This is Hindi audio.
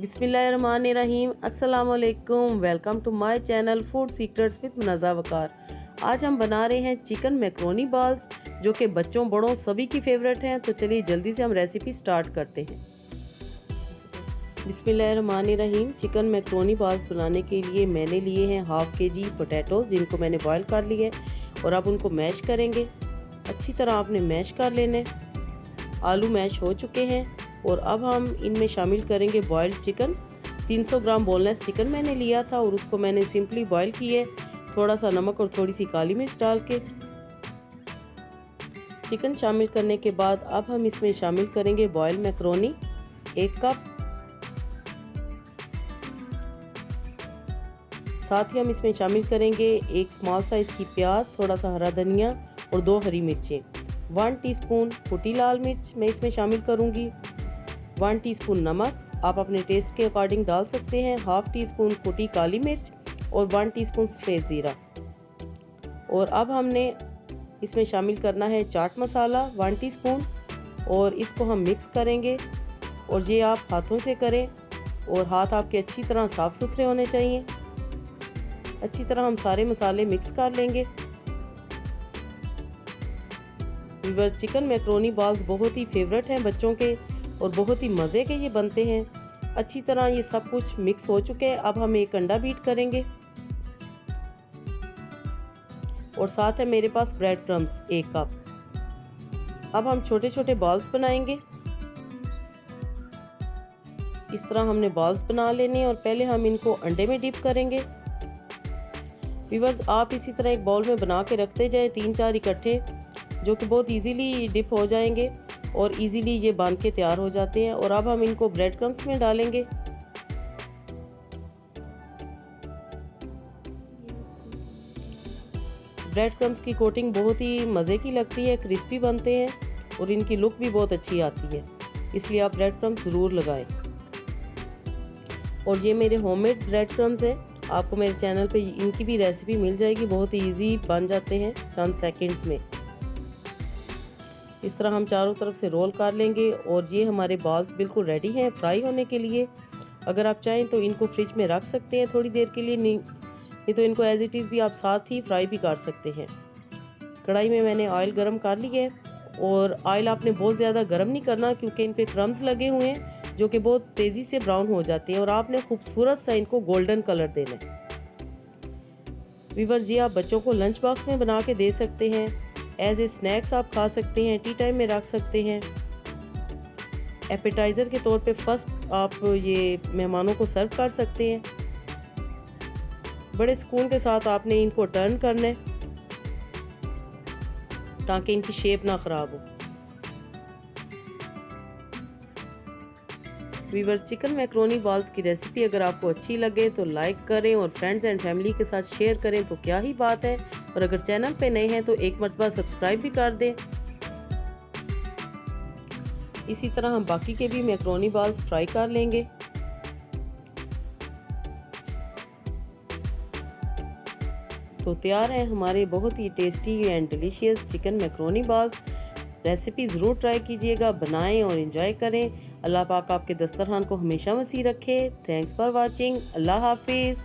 बिस्मिल्लाहिर्रहमानिर्रहीम। अस्सलाम वालेकुम। Welcome to my channel food secrets with Munaza Waqar. आज हम बना रहे हैं चिकन मैक्रोनी बॉल्स, जो कि बच्चों बड़ों सभी की फेवरेट हैं। तो चलिए जल्दी से हम रेसिपी स्टार्ट करते हैं। बिस्मिल्लाहिर्रहमानिर्रहीम। चिकन मैक्रोनी बॉल्स बनाने के लिए मैंने लिए हैं हाफ़ केजी पोटैटोज़, जिनको मैंने बॉयल कर लिया है और अब उनको मैश करेंगे। अच्छी तरह आपने मैश कर लेने। आलू मैश हो चुके हैं और अब हम इनमें शामिल करेंगे बॉयल्ड चिकन। 300 ग्राम बोनलेस चिकन मैंने लिया था और उसको मैंने सिंपली बॉयल किया, थोड़ा सा नमक और थोड़ी सी काली मिर्च डाल के। चिकन शामिल करने के बाद अब हम इसमें शामिल करेंगे बॉयल मैक्रोनी 1 कप। साथ ही हम इसमें शामिल करेंगे एक स्मॉल साइज़ की प्याज, थोड़ा सा हरा धनिया और 2 हरी मिर्चें। 1 टीस्पून कुटी लाल मिर्च मैं इसमें शामिल करूंगी। 1 टीस्पून नमक आप अपने टेस्ट के अकॉर्डिंग डाल सकते हैं। हाफ़ टी स्पून कुटी काली मिर्च और 1 टीस्पून सफ़ेद ज़ीरा। और अब हमने इसमें शामिल करना है चाट मसाला 1 टीस्पून और इसको हम मिक्स करेंगे। और ये आप हाथों से करें और हाथ आपके अच्छी तरह साफ़ सुथरे होने चाहिए। अच्छी तरह हम सारे मसाले मिक्स कर लेंगे। व्यूअर्स, चिकन मैक्रोनी बॉल्स बहुत ही फेवरेट हैं बच्चों के और बहुत ही मज़े के ये बनते हैं। अच्छी तरह ये सब कुछ मिक्स हो चुके हैं। अब हम एक अंडा बीट करेंगे और साथ है मेरे पास ब्रेड क्रम्स 1 कप। अब हम छोटे छोटे बॉल्स बनाएंगे। इस तरह हमने बॉल्स बना लेने और पहले हम इनको अंडे में डिप करेंगे। व्यूअर्स, आप इसी तरह एक बाउल में बना के रखते जाएं 3-4 इकट्ठे, जो कि बहुत इजीली डिप हो जाएंगे और इजीली ये बन के तैयार हो जाते हैं। और अब हम इनको ब्रेड क्रम्स में डालेंगे। ब्रेड क्रम्स की कोटिंग बहुत ही मज़े की लगती है, क्रिस्पी बनते हैं और इनकी लुक भी बहुत अच्छी आती है, इसलिए आप ब्रेड क्रम्स ज़रूर लगाएं। और ये मेरे होममेड ब्रेड क्रम्स हैं। आपको मेरे चैनल पे इनकी भी रेसिपी मिल जाएगी, बहुत ही ईजी बन जाते हैं चंद सेकंड्स में। इस तरह हम चारों तरफ से रोल कर लेंगे और ये हमारे बॉल्स बिल्कुल रेडी हैं फ्राई होने के लिए। अगर आप चाहें तो इनको फ्रिज में रख सकते हैं थोड़ी देर के लिए, नहीं तो इनको एज इट इज़ भी आप साथ ही फ्राई भी कर सकते हैं। कढ़ाई में मैंने ऑयल गरम कर लिया है और ऑयल आपने बहुत ज़्यादा गरम नहीं करना, क्योंकि इन पे क्रम्स लगे हुए हैं जो कि बहुत तेज़ी से ब्राउन हो जाते हैं और आपने खूबसूरत सा इनको गोल्डन कलर देना है। व्यूअर्स, ये आप बच्चों को लंच बॉक्स में बना के दे सकते हैं, एज ए स्नैक्स आप खा सकते हैं, टी टाइम में रख सकते हैं। एपेटाइज़र के तौर पे फर्स्ट आप ये मेहमानों को सर्व कर सकते हैं। बड़े सुकून के साथ आपने इनको टर्न करना है ताकि इनकी शेप ना ख़राब हो। व्यूअर्स, चिकन मैक्रोनी बॉल्स की रेसिपी अगर आपको अच्छी लगे तो लाइक करें और फ्रेंड्स एंड फैमिली के साथ शेयर करें तो क्या ही बात है। और अगर चैनल पे नए हैं तो एक मरतबा सब्सक्राइब भी कर दें। इसी तरह हम बाकी के भी मैक्रोनी बॉल्स फ्राई कर लेंगे। तो तैयार हैं हमारे बहुत ही tasty and delicious chicken macaroni balls. Recipe ज़रूर ट्राई कीजिएगा, बनाएं और एंजॉय करें। अल्लाह पाक आपके दस्तरखान को हमेशा वसी रखे। Thanks for watching. अल्लाह हाफिज़।